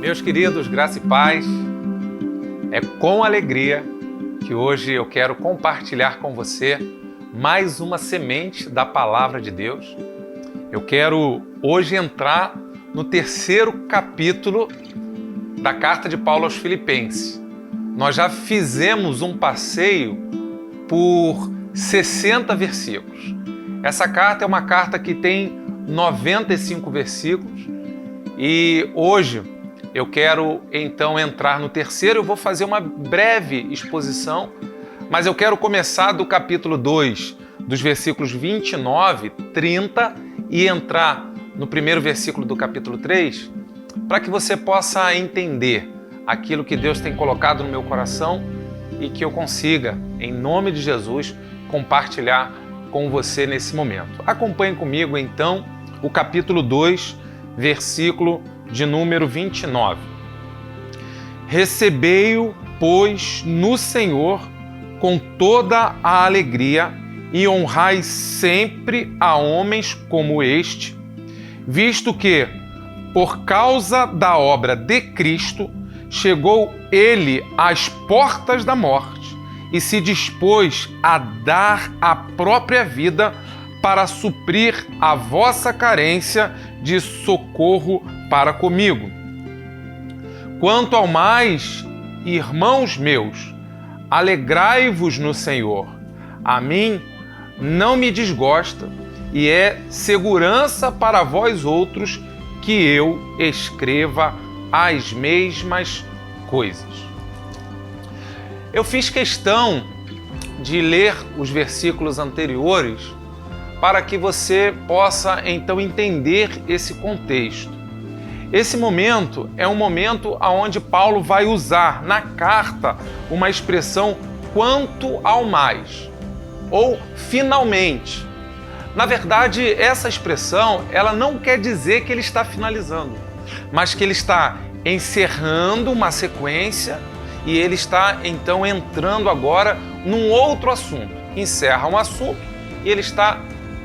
Meus queridos, graça e paz, é com alegria que hoje eu quero compartilhar com você mais uma semente da Palavra de Deus. Eu quero hoje entrar no terceiro capítulo da carta de Paulo aos Filipenses. Nós já fizemos um passeio por 60 versículos. Essa carta é uma carta que tem 95 versículos e hoje eu quero então entrar no terceiro. Eu vou fazer uma breve exposição, mas eu quero começar do capítulo 2, dos versículos 29, 30 e entrar no primeiro versículo do capítulo 3, para que você possa entender aquilo que Deus tem colocado no meu coração e que eu consiga, em nome de Jesus, compartilhar com você nesse momento. Acompanhe comigo então o capítulo 2, versículo de número 29. Recebei-o, pois, no Senhor com toda a alegria e honrai sempre a homens como este, visto que, por causa da obra de Cristo, chegou ele às portas da morte e se dispôs a dar a própria vida para suprir a vossa carência de socorro para comigo. Quanto ao mais, irmãos meus, alegrai-vos no Senhor. A mim não me desgosta e é segurança para vós outros que eu escreva as mesmas coisas. Eu fiz questão de ler os versículos anteriores para que você possa então entender esse contexto. Esse momento é um momento onde Paulo vai usar na carta uma expressão quanto ao mais, ou finalmente. Na verdade, essa expressão ela não quer dizer que ele está finalizando, mas que ele está encerrando uma sequência e ele está então entrando agora num outro assunto. Encerra um assunto e ele está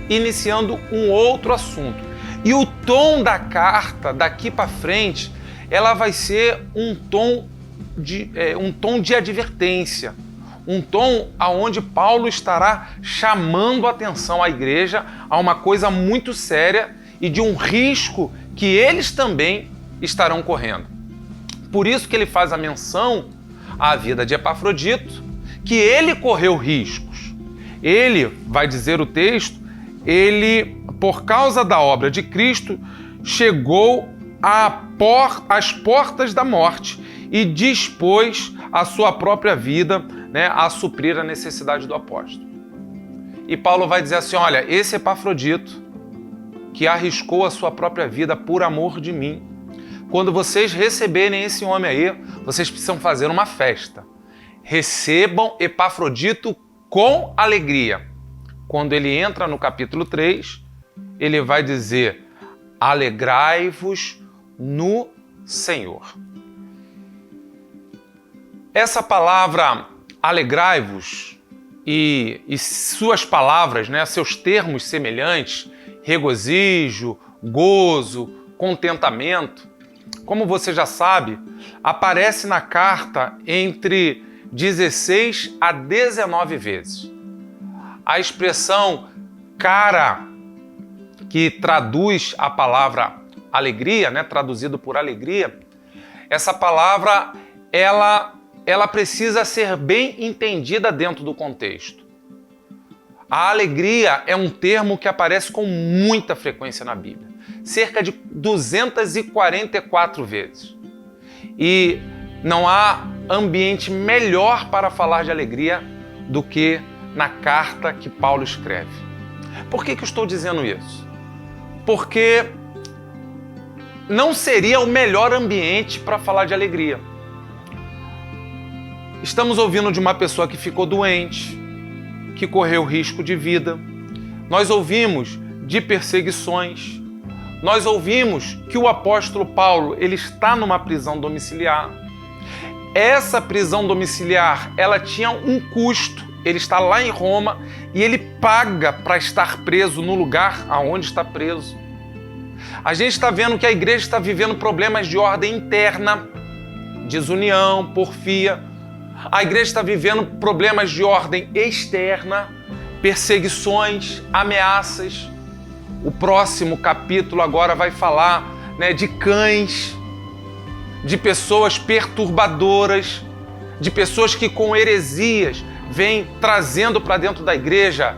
iniciando um outro assunto. E o tom da carta daqui para frente, ela vai ser um tom de advertência, um tom aonde Paulo estará chamando a atenção à igreja a uma coisa muito séria e de um risco que eles também estarão correndo. Por isso que ele faz a menção à vida de Epafrodito, que ele correu riscos. Ele, vai dizer o texto, ele, por causa da obra de Cristo, chegou às portas da morte e dispôs a sua própria vida, a suprir a necessidade do apóstolo. E Paulo vai dizer assim, olha, esse Epafrodito, que arriscou a sua própria vida por amor de mim, quando vocês receberem esse homem aí, vocês precisam fazer uma festa. Recebam Epafrodito com alegria. Quando ele entra no capítulo 3, ele vai dizer, alegrai-vos no Senhor. Essa palavra alegrai-vos e suas palavras, seus termos semelhantes, regozijo, gozo, contentamento, como você já sabe, aparece na carta entre 16 a 19 vezes. A expressão cara, que traduz a palavra alegria, traduzido por alegria, essa palavra ela precisa ser bem entendida dentro do contexto. A alegria é um termo que aparece com muita frequência na Bíblia, cerca de 244 vezes. E não há ambiente melhor para falar de alegria do que na carta que Paulo escreve. Por que eu estou dizendo isso? Porque não seria o melhor ambiente para falar de alegria. Estamos ouvindo de uma pessoa que ficou doente, que correu risco de vida. Nós ouvimos de perseguições. Nós ouvimos que o apóstolo Paulo ele está numa prisão domiciliar. Essa prisão domiciliar ela tinha um custo. Ele está lá em Roma e ele paga para estar preso no lugar aonde está preso. A gente está vendo que a igreja está vivendo problemas de ordem interna, desunião, porfia. A igreja está vivendo problemas de ordem externa, perseguições, ameaças. O próximo capítulo agora vai falar, de cães, de pessoas perturbadoras, de pessoas que com heresias vêm trazendo para dentro da igreja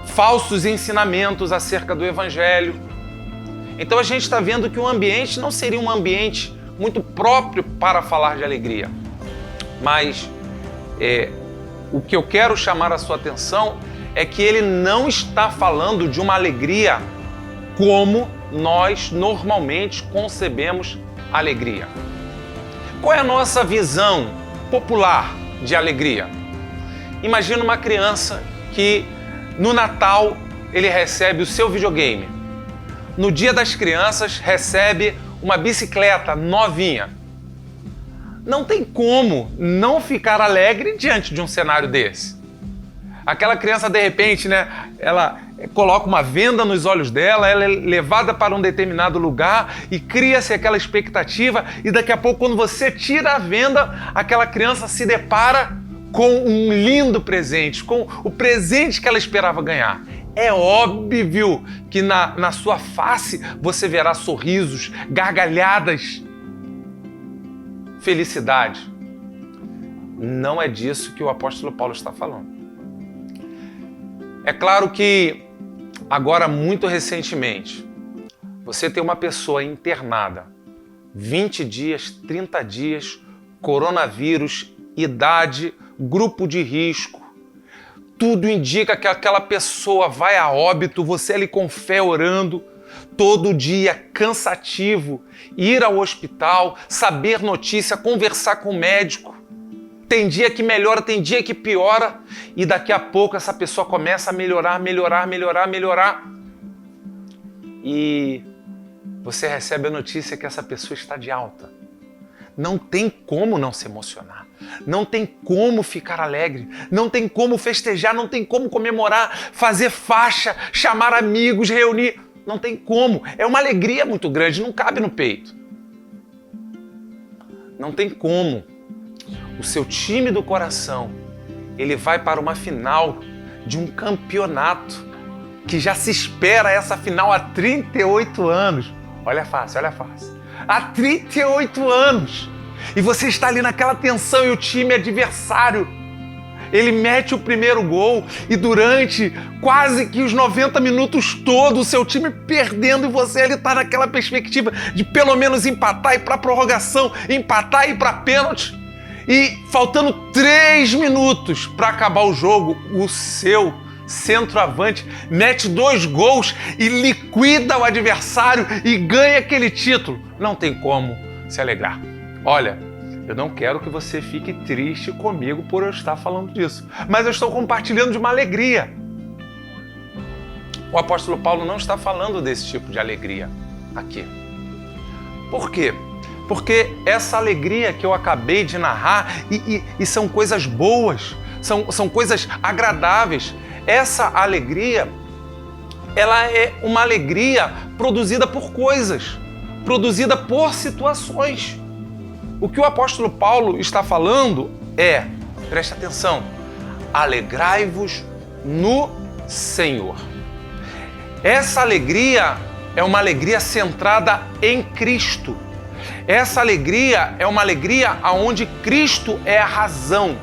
falsos ensinamentos acerca do evangelho. Então a gente está vendo que o ambiente não seria um ambiente muito próprio para falar de alegria. Mas o que eu quero chamar a sua atenção é que ele não está falando de uma alegria como nós normalmente concebemos alegria. Qual é a nossa visão popular de alegria? Imagina uma criança que no Natal ele recebe o seu videogame. No Dia das Crianças recebe uma bicicleta novinha. Não tem como não ficar alegre diante de um cenário desse. Aquela criança, de repente, ela coloca uma venda nos olhos dela, ela é levada para um determinado lugar e cria-se aquela expectativa e daqui a pouco, quando você tira a venda, aquela criança se depara com um lindo presente, com o presente que ela esperava ganhar. É óbvio que na sua face você verá sorrisos, gargalhadas, felicidade. Não é disso que o apóstolo Paulo está falando. É claro que agora, muito recentemente, você tem uma pessoa internada, 20 dias, 30 dias, coronavírus, idade, grupo de risco. Tudo indica que aquela pessoa vai a óbito, você ali com fé orando, todo dia cansativo, ir ao hospital, saber notícia, conversar com o médico. Tem dia que melhora, tem dia que piora e daqui a pouco essa pessoa começa a melhorar. E você recebe a notícia que essa pessoa está de alta. Não tem como não se emocionar, não tem como ficar alegre, não tem como festejar, não tem como comemorar, fazer faixa, chamar amigos, reunir. Não tem como. É uma alegria muito grande, não cabe no peito. Não tem como. O seu time do coração, ele vai para uma final de um campeonato que já se espera essa final há 38 anos. Olha a face. Há 38 anos. E você está ali naquela tensão e o time adversário, ele mete o primeiro gol e durante quase que os 90 minutos todos o seu time perdendo e você ali está naquela perspectiva de pelo menos empatar e ir para a prorrogação, empatar e ir para pênalti. E faltando 3 minutos para acabar o jogo, o seu centroavante mete 2 gols e liquida o adversário e ganha aquele título. Não tem como se alegrar. Olha, eu não quero que você fique triste comigo por eu estar falando disso, mas eu estou compartilhando de uma alegria. O apóstolo Paulo não está falando desse tipo de alegria aqui. Por quê? Porque essa alegria que eu acabei de narrar, e são coisas boas, são coisas agradáveis. Essa alegria, ela é uma alegria produzida por coisas, produzida por situações. O que o apóstolo Paulo está falando é, preste atenção, alegrai-vos no Senhor. Essa alegria é uma alegria centrada em Cristo. Essa alegria é uma alegria onde Cristo é a razão,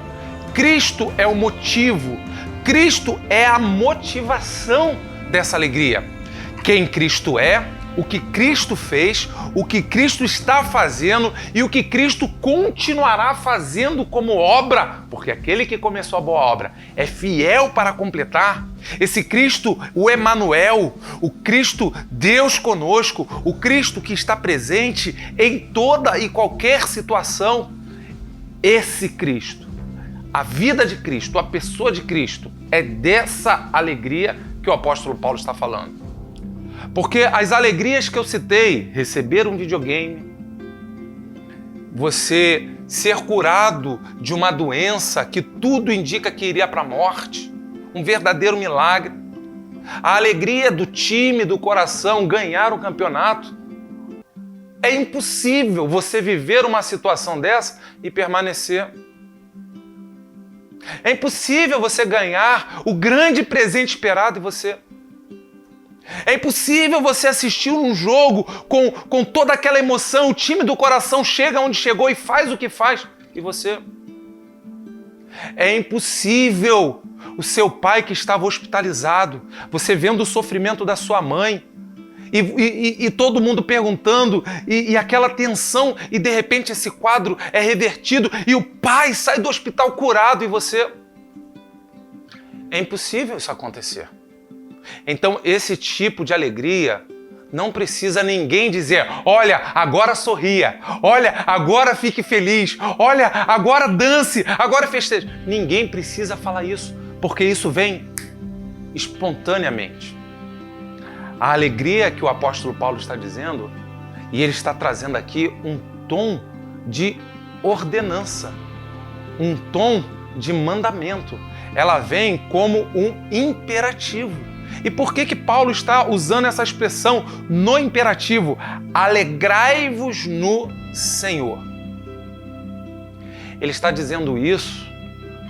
Cristo é o motivo, Cristo é a motivação dessa alegria. Quem Cristo é, o que Cristo fez, o que Cristo está fazendo e o que Cristo continuará fazendo como obra, porque aquele que começou a boa obra é fiel para completar. Esse Cristo, o Emanuel, o Cristo Deus conosco, o Cristo que está presente em toda e qualquer situação, esse Cristo, a vida de Cristo, a pessoa de Cristo, é dessa alegria que o apóstolo Paulo está falando. Porque as alegrias que eu citei, receber um videogame, você ser curado de uma doença que tudo indica que iria para a morte, um verdadeiro milagre, a alegria do time, do coração ganhar o campeonato. É impossível você viver uma situação dessa e permanecer. É impossível você ganhar o grande presente esperado e você... É impossível você assistir um jogo com toda aquela emoção, o time do coração chega onde chegou e faz o que faz, e você... É impossível o seu pai que estava hospitalizado, você vendo o sofrimento da sua mãe, e todo mundo perguntando, e aquela tensão, e de repente esse quadro é revertido, e o pai sai do hospital curado, e você... É impossível isso acontecer. Então, esse tipo de alegria não precisa ninguém dizer, olha, agora sorria, olha, agora fique feliz, olha, agora dance, agora festeje. Ninguém precisa falar isso, porque isso vem espontaneamente. A alegria que o apóstolo Paulo está dizendo, e ele está trazendo aqui um tom de ordenança, um tom de mandamento. Ela vem como um imperativo. E por que Paulo está usando essa expressão no imperativo? Alegrai-vos no Senhor. Ele está dizendo isso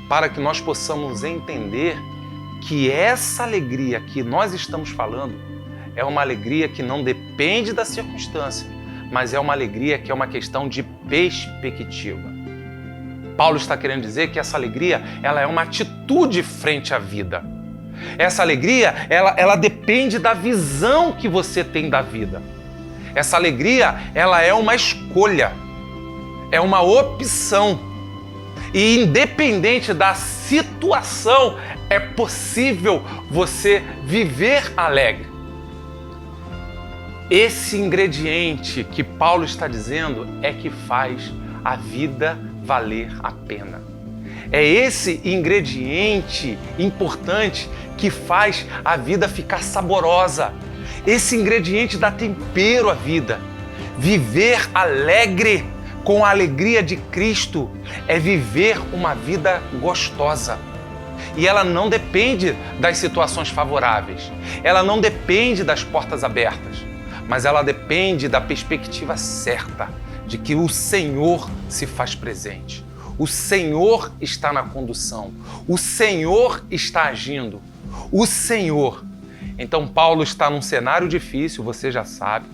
para que nós possamos entender que essa alegria que nós estamos falando é uma alegria que não depende da circunstância, mas é uma alegria que é uma questão de perspectiva. Paulo está querendo dizer que essa alegria ela é uma atitude frente à vida. Essa alegria, ela depende da visão que você tem da vida. Essa alegria, ela é uma escolha, é uma opção. E independente da situação, é possível você viver alegre. Esse ingrediente que Paulo está dizendo é que faz a vida valer a pena. É esse ingrediente importante que faz a vida ficar saborosa. Esse ingrediente dá tempero à vida. Viver alegre com a alegria de Cristo é viver uma vida gostosa. E ela não depende das situações favoráveis. Ela não depende das portas abertas. Mas ela depende da perspectiva certa de que o Senhor se faz presente. O Senhor está na condução. O Senhor está agindo. O Senhor. Então Paulo está num cenário difícil, você já sabe.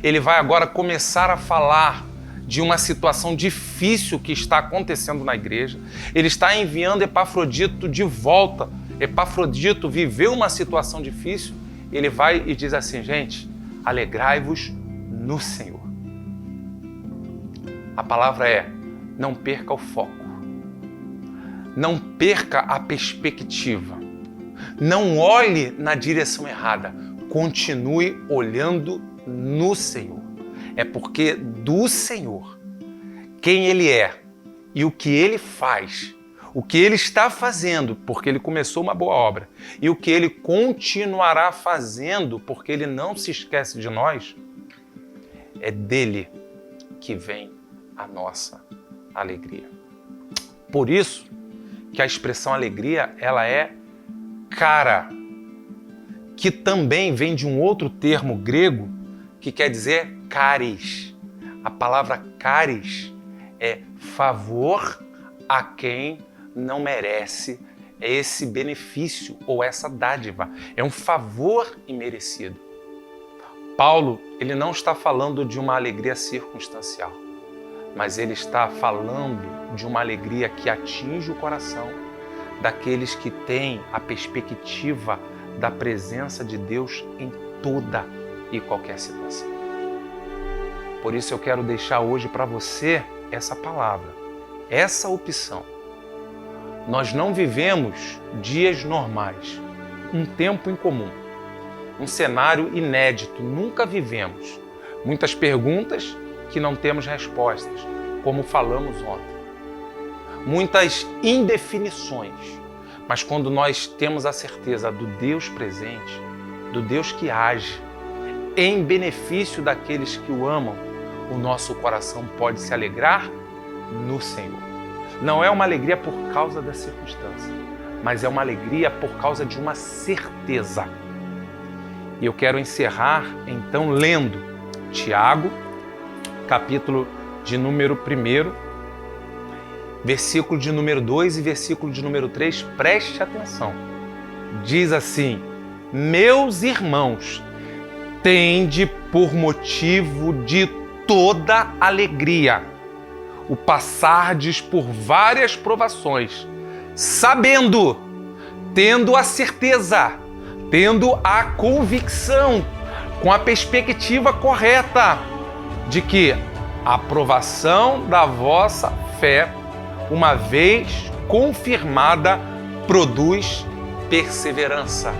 Ele vai agora começar a falar de uma situação difícil que está acontecendo na igreja. Ele está enviando Epafrodito de volta. Epafrodito viveu uma situação difícil. Ele vai e diz assim, gente, alegrai-vos no Senhor. A palavra é, não perca o foco. Não perca a perspectiva. Não olhe na direção errada. Continue olhando no Senhor. É porque do Senhor, quem Ele é e o que Ele faz, o que Ele está fazendo, porque Ele começou uma boa obra, e o que Ele continuará fazendo, porque Ele não se esquece de nós, é dele que vem a nossa alegria. Por isso que a expressão alegria, ela é cara, que também vem de um outro termo grego que quer dizer caris. A palavra caris é favor a quem não merece esse benefício ou essa dádiva. É um favor imerecido. Paulo, ele não está falando de uma alegria circunstancial, mas ele está falando de uma alegria que atinge o coração daqueles que têm a perspectiva da presença de Deus em toda e qualquer situação. Por isso eu quero deixar hoje para você essa palavra, essa opção. Nós não vivemos dias normais, um tempo incomum, um cenário inédito, nunca vivemos. Muitas perguntas que não temos respostas, como falamos ontem. Muitas indefinições, mas quando nós temos a certeza do Deus presente, do Deus que age em benefício daqueles que o amam, o nosso coração pode se alegrar no Senhor. Não é uma alegria por causa da circunstância, mas é uma alegria por causa de uma certeza E eu quero encerrar, então, lendo Tiago, capítulo de número 1, versículo de número 2 e versículo de número 3. Preste atenção. Diz assim: meus irmãos, tende por motivo de toda alegria o passardes por várias provações, sabendo, tendo a certeza, tendo a convicção, com a perspectiva correta, de que a aprovação da vossa fé, uma vez confirmada, produz perseverança.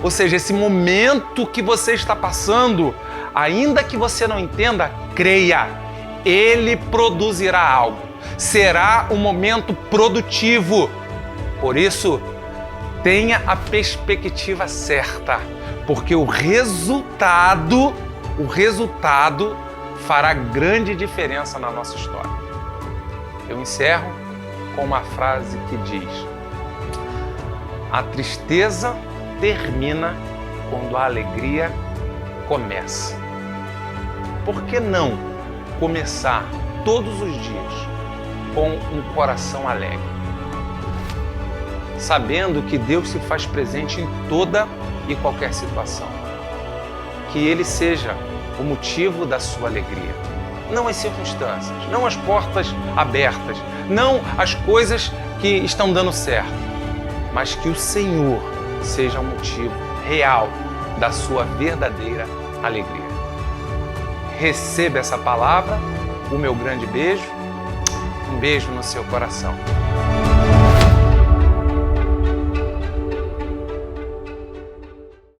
Ou seja, esse momento que você está passando, ainda que você não entenda, creia, ele produzirá algo. Será um momento produtivo. Por isso, tenha a perspectiva certa, porque o resultado fará grande diferença na nossa história. Eu encerro com uma frase que diz: a tristeza termina quando a alegria começa. Por que não começar todos os dias com um coração alegre, sabendo que Deus se faz presente em toda e qualquer situação? Que Ele seja o motivo da sua alegria, não as circunstâncias, não as portas abertas, não as coisas que estão dando certo, mas que o Senhor seja o motivo real da sua verdadeira alegria. Receba essa palavra, o meu grande beijo, um beijo no seu coração.